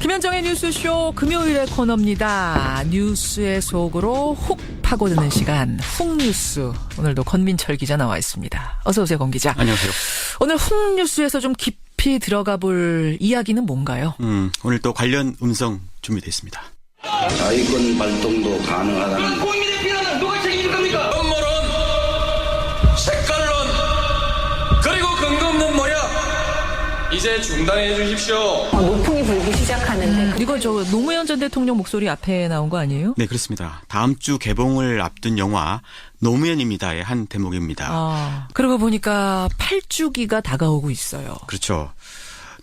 김현정의 뉴스쇼 금요일의 코너입니다. 뉴스의 속으로 훅 파고드는 시간 훅뉴스. 오늘도 권민철 기자 나와 있습니다. 어서 오세요, 권 기자. 안녕하세요. 오늘 훅뉴스에서 좀 깊이 들어가 볼 이야기는 뭔가요? 오늘 또 관련 음성 준비되어 있습니다. 자위권 발동도 가능하다는 국민의 피난은 누가 책임질 겁니까? 음모론, 색깔론, 그리고 근거 없는 모략 이제 중단해 주십시오. 노풍이 불기 시작하는데 이거 저 노무현 전 대통령 목소리 앞에 나온 거 아니에요? 네, 그렇습니다. 다음 주 개봉을 앞둔 영화 노무현입니다의 한 대목입니다. 그러고 보니까 8주기가 다가오고 있어요. 그렇죠.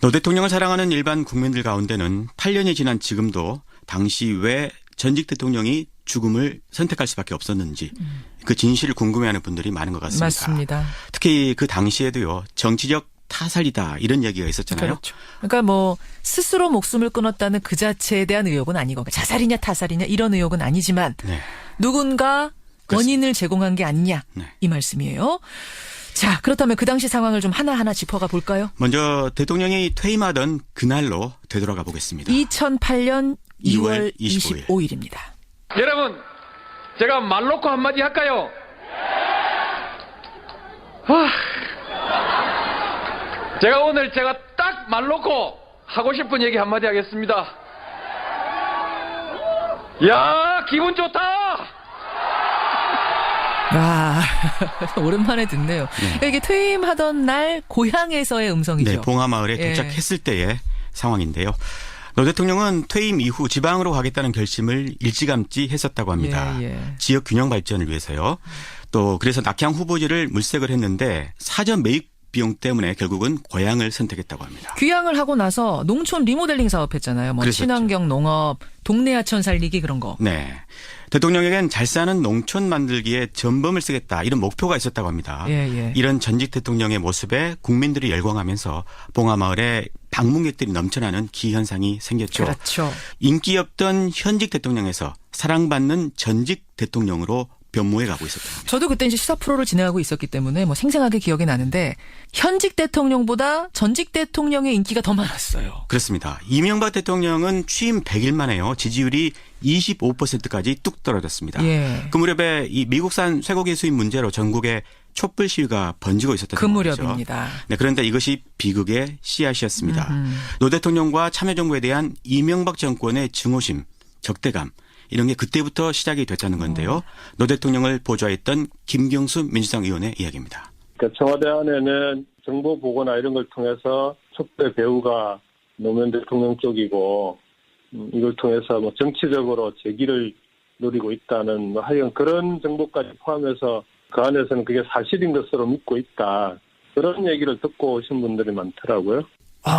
노 대통령을 사랑하는 일반 국민들 가운데는 8년이 지난 지금도 당시 왜 전직 대통령이 죽음을 선택할 수밖에 없었는지 그 진실을 궁금해하는 분들이 많은 것 같습니다. 맞습니다. 특히 그 당시에도요. 정치적 타살이다 이런 얘기가 있었잖아요. 그렇죠. 그러니까 뭐 스스로 목숨을 끊었다는 그 자체에 대한 의혹은 아니고 자살이냐 타살이냐 이런 의혹은 아니지만 네. 누군가 원인을 제공한 게 아니냐 네. 이 말씀이에요. 자, 그렇다면 그 당시 상황을 좀 하나하나 짚어가 볼까요? 먼저 대통령이 퇴임하던 그날로 되돌아가 보겠습니다. 2008년 2월 2월 25일. 25일입니다. 여러분, 제가 말 놓고 한마디 할까요? 제가 오늘 딱 말 놓고 하고 싶은 얘기 한마디 하겠습니다. 야, 기분 좋다! 아, 오랜만에 듣네요. 이게 퇴임하던 날 고향에서의 음성이죠. 네, 봉하마을에 예. 도착했을 때의 상황인데요. 노 대통령은 퇴임 이후 지방으로 가겠다는 결심을 일찌감치 했었다고 합니다. 예. 지역 균형 발전을 위해서요. 또 그래서 낙향 후보지를 물색을 했는데 사전 매입 비용 때문에 결국은 고향을 선택했다고 합니다. 귀향을 하고 나서 농촌 리모델링 사업했잖아요. 뭐 그랬었죠. 친환경 농업, 동네 하천 살리기 그런 거. 네. 대통령에겐 잘 사는 농촌 만들기에 전범을 쓰겠다 이런 목표가 있었다고 합니다. 예. 이런 전직 대통령의 모습에 국민들이 열광하면서 봉하마을에 방문객들이 넘쳐나는 기현상이 생겼죠. 그렇죠. 인기 없던 현직 대통령에서 사랑받는 전직 대통령으로 변모해 가고 있었다. 저도 그때 이제 시사 프로를 진행하고 있었기 때문에 뭐 생생하게 기억이 나는데 현직 대통령보다 전직 대통령의 인기가 더 많았어요. 그렇습니다. 이명박 대통령은 취임 100일 만에요. 지지율이 25%까지 뚝 떨어졌습니다. 예. 그 무렵에 이 미국산 쇠고기 수입 문제로 전국에 촛불 시위가 번지고 있었던 그 상황이죠. 무렵입니다. 네, 그런데 이것이 비극의 씨앗이었습니다. 노 대통령과 참여정부에 대한 이명박 정권의 증오심, 적대감 이런 게 그때부터 시작이 됐다는 건데요. 노 대통령을 보좌했던 김경수 민주당 의원의 이야기입니다. 그러니까 청와대 안에는 정보 보고나 이런 걸 통해서 촛대 배후가 노무현 대통령 쪽이고 이걸 통해서 뭐 정치적으로 재기를 노리고 있다는 뭐 하여간 그런 정보까지 포함해서 그 안에서는 그게 사실인 것으로 믿고 있다. 그런 얘기를 듣고 오신 분들이 많더라고요.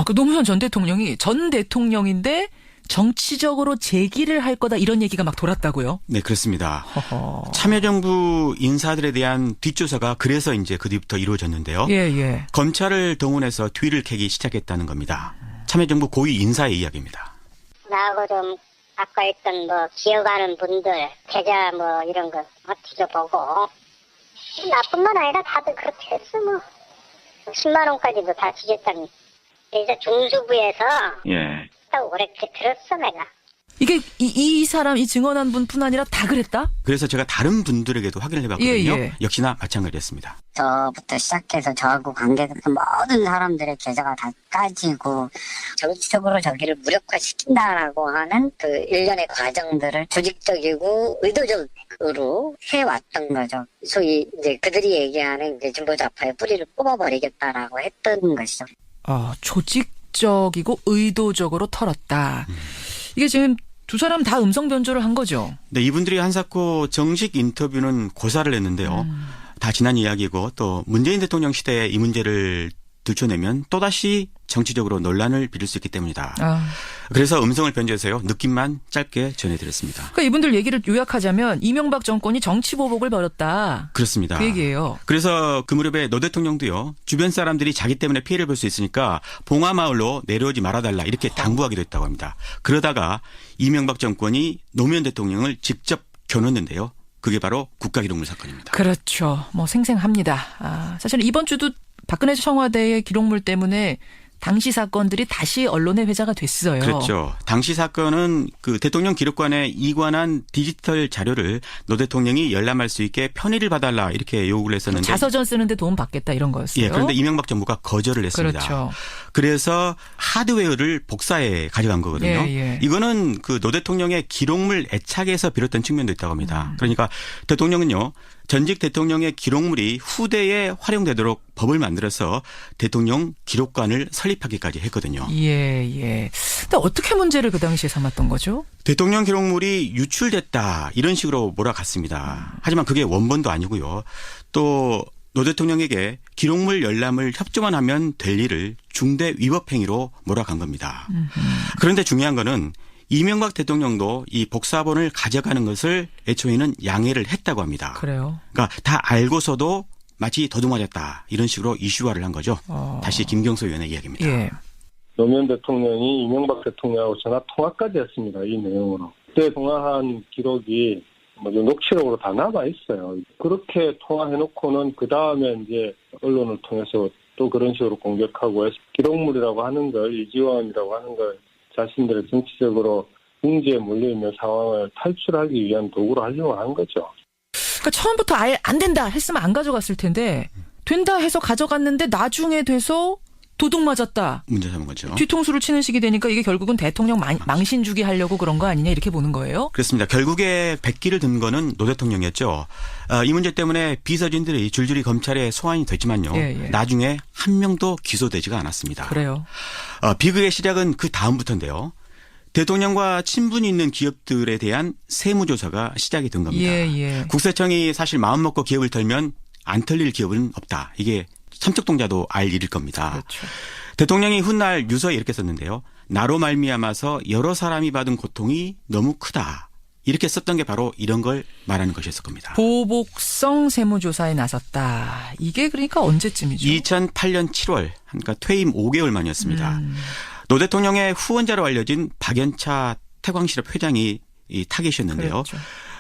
그 노무현 전 대통령이 전 대통령인데 정치적으로 재기를 할 거다 이런 얘기가 막 돌았다고요? 네, 그렇습니다. 허허. 참여정부 인사들에 대한 뒷조사가 그래서 이제 그 뒤부터 이루어졌는데요. 예. 검찰을 동원해서 뒤를 캐기 시작했다는 겁니다. 참여정부 고위 인사의 이야기입니다. 나하고 좀 가까웠던 뭐 기억하는 분들 계좌 뭐 이런 거 뒤져보고 나뿐만 아니라 다들 그렇게 했어 뭐 10만 원까지도 다 뒤졌다니. 이제 중수부에서 예. 딱 오래 들었어 내가. 이게 이 사람 이 증언한 분뿐 아니라 다 그랬다? 그래서 제가 다른 분들에게도 확인을 해봤거든요. 예. 역시나 마찬가지였습니다. 저부터 시작해서 저하고 관계됐던 모든 사람들의 계좌가 다 까지고 정치적으로 저기를 무력화시킨다라고 하는 그 일련의 과정들을 조직적이고 의도적으로 해왔던 거죠. 소위 이제 그들이 얘기하는 이제 진보좌파의 뿌리를 뽑아버리겠다라고 했던 것이죠. 조직적이고 의도적으로 털었다. 이게 지금 두 사람 다 음성 변조를 한 거죠. 네, 이분들이 한사코 정식 인터뷰는 고사를 했는데요. 다 지난 이야기고 또 문재인 대통령 시대에 이 문제를 들춰내면 또다시 정치적으로 논란을 빚을 수 있기 때문이다. 그래서 음성을 변조해서요. 느낌만 짧게 전해드렸습니다. 그러니까 이분들 얘기를 요약하자면 이명박 정권이 정치 보복을 벌였다. 그렇습니다. 그 얘기예요. 그래서 그 무렵에 노 대통령도요. 주변 사람들이 자기 때문에 피해를 볼 수 있으니까 봉하마을로 내려오지 말아달라 이렇게 당부하기도 했다고 합니다. 그러다가 이명박 정권이 노무현 대통령을 직접 겨눴는데요. 그게 바로 국가기록물 사건입니다. 그렇죠. 뭐 생생합니다. 사실 이번 주도 박근혜 청와대의 기록물 때문에 당시 사건들이 다시 언론에 회자가 됐어요. 그렇죠. 당시 사건은 그 대통령 기록관에 이관한 디지털 자료를 노 대통령이 열람할 수 있게 편의를 봐달라 이렇게 요구를 했었는데 자서전 쓰는데 도움 받겠다 이런 거였어요. 예, 그런데 이명박 정부가 거절을 했습니다. 그렇죠. 그래서 하드웨어를 복사해 가져간 거거든요. 예. 이거는 그 노 대통령의 기록물 애착에서 비롯된 측면도 있다고 합니다. 그러니까 대통령은요. 전직 대통령의 기록물이 후대에 활용되도록 법을 만들어서 대통령 기록관을 설립하기까지 했거든요. 예. 근데 어떻게 문제를 그 당시에 삼았던 거죠? 대통령 기록물이 유출됐다 이런 식으로 몰아갔습니다. 하지만 그게 원본도 아니고요. 또 노 대통령에게 기록물 열람을 협조만 하면 될 일을 중대 위법 행위로 몰아간 겁니다. 그런데 중요한 거는 이명박 대통령도 이 복사본을 가져가는 것을 애초에는 양해를 했다고 합니다. 그래요. 그러니까 다 알고서도 마치 도둑맞았다 이런 식으로 이슈화를 한 거죠. 다시 김경수 의원의 이야기입니다. 예. 노무현 대통령이 이명박 대통령하고 전화 통화까지 했습니다. 이 내용으로. 그때 통화한 기록이 녹취록으로 다 남아 있어요. 그렇게 통화해놓고는 그 다음에 이제 언론을 통해서 또 그런 식으로 공격하고 해서 기록물이라고 하는 걸 이지원이라고 하는 걸 자신들의 정치적으로 궁지에 몰려있는 상황을 탈출하기 위한 도구로 하려고 한 거죠. 그러니까 처음부터 아예 안 된다 했으면 안 가져갔을 텐데 된다 해서 가져갔는데 나중에 돼서 도둑 맞았다. 문제 삼은 거죠. 뒤통수를 치는 식이 되니까 이게 결국은 대통령 망신 주기 하려고 그런 거 아니냐 이렇게 보는 거예요? 그렇습니다. 결국에 백기를 든 거는 노 대통령이었죠. 이 문제 때문에 비서진들이 줄줄이 검찰에 소환이 됐지만요. 예. 나중에 한 명도 기소되지가 않았습니다. 그래요. 비극의 시작은 그 다음부터인데요. 대통령과 친분이 있는 기업들에 대한 세무조사가 시작이 된 겁니다. 예. 국세청이 사실 마음먹고 기업을 털면 안 털릴 기업은 없다. 이게 참척동자도 알 일일 겁니다. 그렇죠. 대통령이 훗날 유서에 이렇게 썼는데요. 나로 말미암아서 여러 사람이 받은 고통이 너무 크다. 이렇게 썼던 게 바로 이런 걸 말하는 것이었을 겁니다. 보복성 세무조사에 나섰다. 이게 그러니까 언제쯤이죠? 2008년 7월, 그러니까 퇴임 5개월 만이었습니다. 노 대통령의 후원자로 알려진 박연차 태광실업 회장이 이 타겟이었는데요. 그렇죠.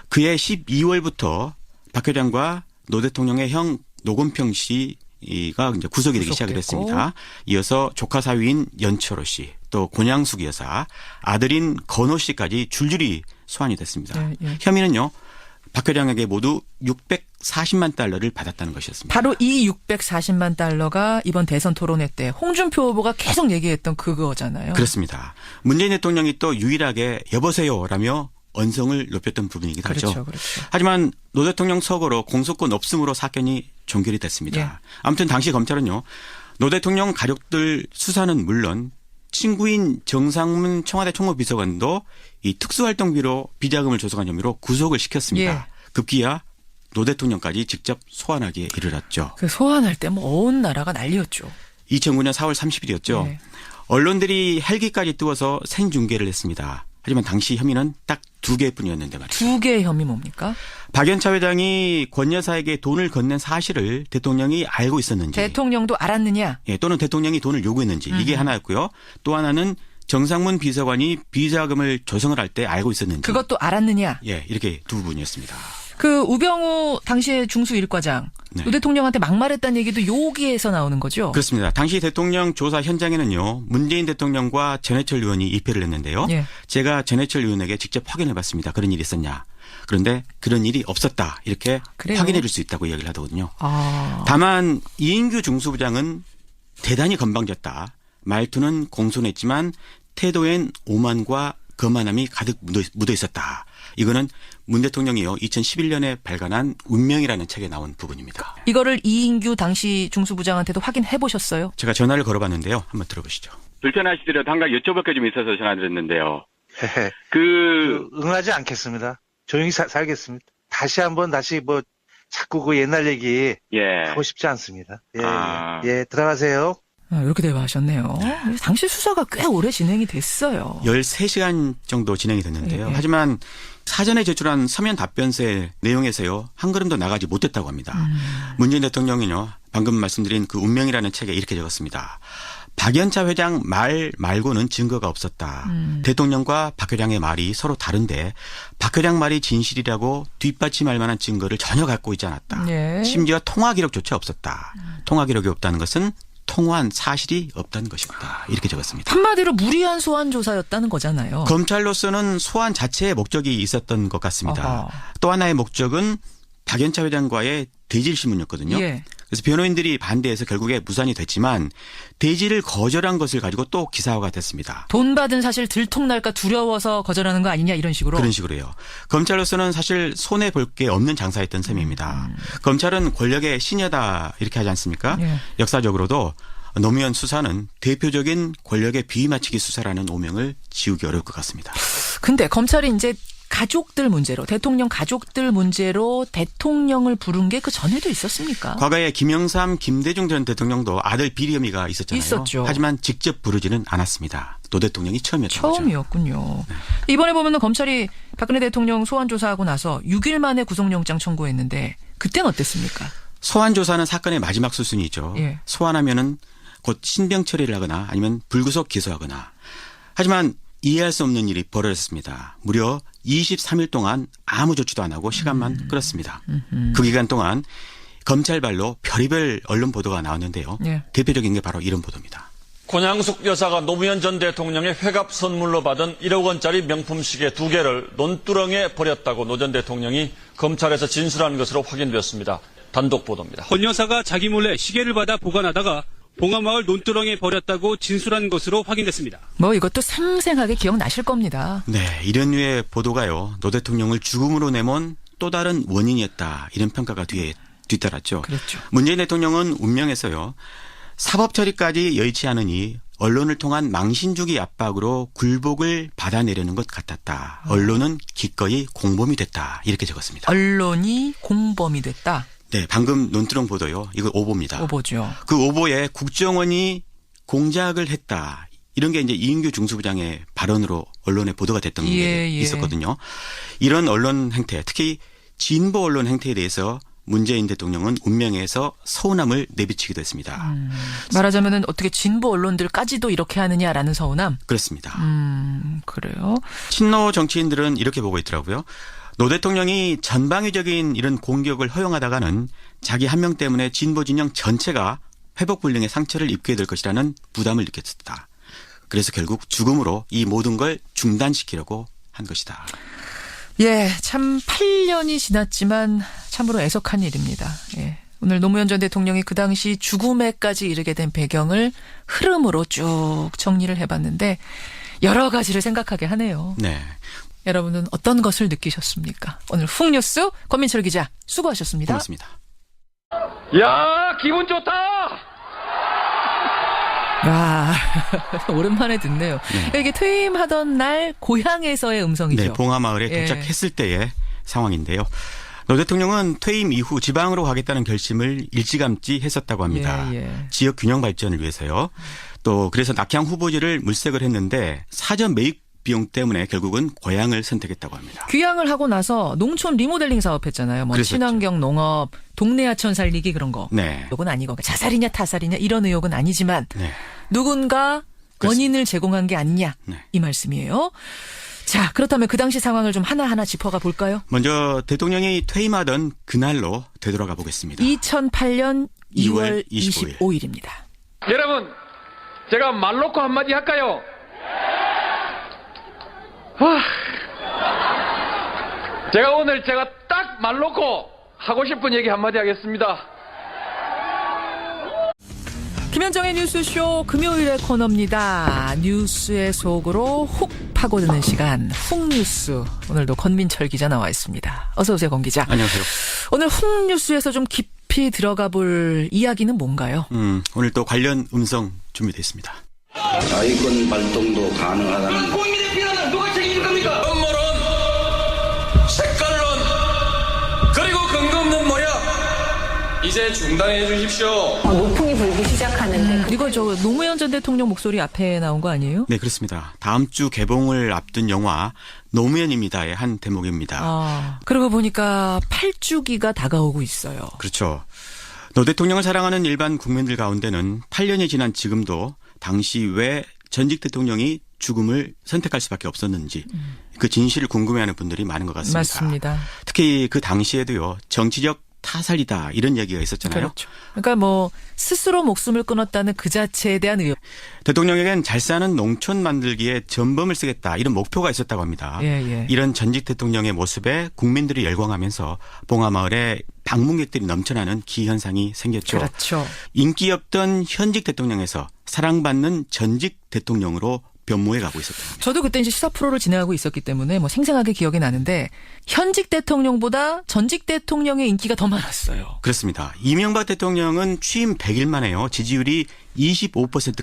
그해 12월부터 박 회장과 노 대통령의 형 노건평 씨가 이제 구속이 되기 시작을 했습니다. 이어서 조카 사위인 연철호 씨, 또 권양숙 여사, 아들인 건호 씨까지 줄줄이 소환이 됐습니다. 예. 혐의는요. 박 회장에게 모두 640만 달러를 받았다는 것이었습니다. 바로 이 640만 달러가 이번 대선 토론회 때 홍준표 후보가 계속 얘기했던 그거잖아요. 그렇습니다. 문재인 대통령이 또 유일하게 여보세요라며 언성을 높였던 부분이기도 하죠. 그렇죠. 하지만 노 대통령 서거로 공소권 없음으로 사건이 종결이 됐습니다. 예. 아무튼 당시 검찰은요. 노 대통령 가족들 수사는 물론 친구인 정상문 청와대 총무비서관도 이 특수활동비로 비자금을 조성한 혐의로 구속을 시켰습니다. 예. 급기야 노 대통령까지 직접 소환하기에 이르렀죠. 그 소환할 때 뭐 온 나라가 난리였죠. 2009년 4월 30일이었죠. 예. 언론들이 헬기까지 띄워서 생중계를 했습니다. 하지만 당시 혐의는 딱 2개뿐이었는데 말이죠. 2개의 혐의 뭡니까? 박연차 회장이 권 여사에게 돈을 건넨 사실을 대통령이 알고 있었는지. 대통령도 알았느냐? 예, 또는 대통령이 돈을 요구했는지. 이게 하나였고요. 또 하나는 정상문 비서관이 비자금을 조성을 할 때 알고 있었는지. 그것도 알았느냐? 예, 이렇게 두 부분이었습니다. 그 우병우 당시의 중수 1과장. 네. 노 대통령한테 막말했다는 얘기도 여기에서 나오는 거죠? 그렇습니다. 당시 대통령 조사 현장에는요. 문재인 대통령과 전해철 의원이 입회를 했는데요. 예. 제가 전해철 의원에게 직접 확인해 봤습니다. 그런 일이 있었냐. 그런데 그런 일이 없었다. 이렇게 그래요? 확인해 줄 수 있다고 이야기를 하더군요. 아. 다만 이인규 중수부장은 대단히 건방졌다. 말투는 공손했지만 태도엔 오만과 거만함이 가득 묻어 있었다. 이거는 문 대통령이요 2011년에 발간한 운명이라는 책에 나온 부분입니다. 이거를 이인규 당시 중수부장한테도 확인해 보셨어요? 제가 전화를 걸어봤는데요. 한번 들어보시죠. 불편하시더라도 한 가지 여쭤볼 게 좀 있어서 전화드렸는데요. 응하지 않겠습니다. 조용히 살겠습니다. 다시 자꾸 그 옛날 얘기 하고 싶지 않습니다. 예, 들어가세요. 이렇게 대화하셨네요. 당시 수사가 꽤 오래 진행이 됐어요. 13시간 정도 진행이 됐는데요. 예. 하지만 사전에 제출한 서면 답변서의 내용에서요. 한 걸음도 나가지 못했다고 합니다. 문재인 대통령은요. 방금 말씀드린 그 운명이라는 책에 이렇게 적었습니다. 박연차 회장 말 말고는 증거가 없었다. 대통령과 박 회장의 말이 서로 다른데 박 회장 말이 진실이라고 뒷받침할 만한 증거를 전혀 갖고 있지 않았다. 예. 심지어 통화 기록조차 없었다. 통화 기록이 없다는 것은 통화한 사실이 없다는 것입니다. 이렇게 적었습니다. 한마디로 무리한 소환 조사였다는 거잖아요. 검찰로서는 소환 자체의 목적이 있었던 것 같습니다. 아하. 또 하나의 목적은 박연차 회장과의 대질 신문이었거든요. 예. 그래서 변호인들이 반대해서 결국에 무산이 됐지만 대질을 거절한 것을 가지고 또 기사화가 됐습니다. 돈 받은 사실 들통날까 두려워서 거절하는 거 아니냐 이런 식으로. 그런 식으로요. 검찰로서는 사실 손해볼 게 없는 장사였던 셈입니다. 검찰은 권력의 신여다 이렇게 하지 않습니까? 예. 역사적으로도 노무현 수사는 대표적인 권력의 비맞추기 수사라는 오명을 지우기 어려울 것 같습니다. 근데 검찰이 이제 가족들 문제로 대통령 가족들 문제로 대통령을 부른 게 그 전에도 있었습니까? 과거에 김영삼, 김대중 전 대통령도 아들 비리 혐의가 있었잖아요. 있었죠. 하지만 직접 부르지는 않았습니다. 노 대통령이 처음이었던 거죠. 처음이었군요. 이번에 보면은 검찰이 박근혜 대통령 소환 조사하고 나서 6일 만에 구속영장 청구했는데 그때는 어땠습니까? 소환 조사는 사건의 마지막 수순이죠. 예. 소환하면은 곧 신병 처리를 하거나 아니면 불구속 기소하거나. 하지만 이해할 수 없는 일이 벌어졌습니다. 무려 23일 동안 아무 조치도 안 하고 시간만 끌었습니다. 그 기간 동안 검찰발로 별의별 언론 보도가 나왔는데요. 예. 대표적인 게 바로 이런 보도입니다. 권양숙 여사가 노무현 전 대통령의 회갑 선물로 받은 1억 원짜리 명품 시계 2개를 논두렁에 버렸다고 노 전 대통령이 검찰에서 진술한 것으로 확인되었습니다. 단독 보도입니다. 권 여사가 자기 몰래 시계를 받아 보관하다가 봉화마을 논두렁에 버렸다고 진술한 것으로 확인됐습니다. 뭐 이것도 생생하게 기억나실 겁니다. 네, 이런 류의 보도가요. 노 대통령을 죽음으로 내몬 또 다른 원인이었다. 이런 평가가 뒤따랐죠. 그렇죠. 문재인 대통령은 운명에서요. 사법 처리까지 여의치 않으니 언론을 통한 망신 주기 압박으로 굴복을 받아내려는 것 같았다. 언론은 기꺼이 공범이 됐다. 이렇게 적었습니다. 언론이 공범이 됐다. 네, 방금 논두렁 보도요. 이거 오보입니다. 오보죠. 그 오보에 국정원이 공작을 했다. 이런 게 이제 이인규 중수부장의 발언으로 언론에 보도가 됐던 게 있었거든요. 이런 언론 행태, 특히 진보 언론 행태에 대해서 문재인 대통령은 운명에서 서운함을 내비치기도 했습니다. 말하자면은 어떻게 진보 언론들까지도 이렇게 하느냐라는 서운함? 그렇습니다. 그래요. 친노 정치인들은 이렇게 보고 있더라고요. 노 대통령이 전방위적인 이런 공격을 허용하다가는 자기 한 명 때문에 진보 진영 전체가 회복불능의 상처를 입게 될 것이라는 부담을 느꼈다. 그래서 결국 죽음으로 이 모든 걸 중단시키려고 한 것이다. 예, 참 8년이 지났지만 참으로 애석한 일입니다. 예. 오늘 노무현 전 대통령이 그 당시 죽음에까지 이르게 된 배경을 흐름으로 쭉 정리를 해봤는데 여러 가지를 생각하게 하네요. 네. 여러분은 어떤 것을 느끼셨습니까? 오늘 훅뉴스 권민철 기자 수고하셨습니다. 고맙습니다. 야, 기분 좋다! 와, 오랜만에 듣네요. 네. 이게 퇴임하던 날 고향에서의 음성이죠. 네, 봉화마을에 도착했을 때의 상황인데요. 노 대통령은 퇴임 이후 지방으로 가겠다는 결심을 일찌감치 했었다고 합니다. 지역 균형 발전을 위해서요. 또 그래서 낙향 후보지를 물색을 했는데 사전 매입 비용 때문에 결국은 고향을 선택했다고 합니다. 귀향을 하고 나서 농촌 리모델링 사업했잖아요. 뭐 그랬었죠. 친환경 농업, 동네 하천 살리기 그런 거. 네. 이건 아니고 자살이냐 타살이냐 이런 의혹은 아니지만 네. 누군가 그렇습니다. 원인을 제공한 게 아니냐 네. 이 말씀이에요. 자, 그렇다면 그 당시 상황을 좀 하나하나 짚어가 볼까요? 먼저 대통령이 퇴임하던 그날로 되돌아가 보겠습니다. 2008년 2월 25일. 25일입니다. 여러분, 제가 말 놓고 한마디 할까요? 제가 오늘 딱 말 놓고 하고 싶은 얘기 한마디 하겠습니다. 김현정의 뉴스쇼 금요일의 코너입니다. 뉴스의 속으로 훅 파고드는 시간 훅뉴스. 오늘도 권민철 기자 나와 있습니다. 어서 오세요, 권 기자. 안녕하세요. 오늘 훅뉴스에서 좀 깊이 들어가 볼 이야기는 뭔가요? 오늘 또 관련 음성 준비되어 있습니다. 자위권 발동도 가능하다는 국민의 피난은 누가 책임질 겁니까? 음모론, 색깔론, 그리고 근거 없는 모략 이제 중단해 주십시오. 노풍이 불기 시작하는데 이거 저 노무현 전 대통령 목소리 앞에 나온 거 아니에요? 네, 그렇습니다. 다음 주 개봉을 앞둔 영화 노무현입니다의 한 대목입니다. 그러고 보니까 8주기가 다가오고 있어요. 그렇죠. 노 대통령을 사랑하는 일반 국민들 가운데는 8년이 지난 지금도 당시 왜 전직 대통령이 죽음을 선택할 수밖에 없었는지 그 진실을 궁금해하는 분들이 많은 것 같습니다. 맞습니다. 특히 그 당시에도요. 정치적 타살이다 이런 얘기가 있었잖아요. 그렇죠. 그러니까 뭐 스스로 목숨을 끊었다는 그 자체에 대한 의혹. 대통령에겐 잘 사는 농촌 만들기에 전범을 쓰겠다 이런 목표가 있었다고 합니다. 예. 이런 전직 대통령의 모습에 국민들이 열광하면서 봉하마을에 방문객들이 넘쳐나는 기현상이 생겼죠. 그렇죠. 인기 없던 현직 대통령에서 사랑받는 전직 대통령으로 변모해 가고 있었다. 저도 그때 이제 시사 프로를 진행하고 있었기 때문에 뭐 생생하게 기억이 나는데 현직 대통령보다 전직 대통령의 인기가 더 많았어요. 그렇습니다. 이명박 대통령은 취임 100일 만에요. 지지율이 25%까지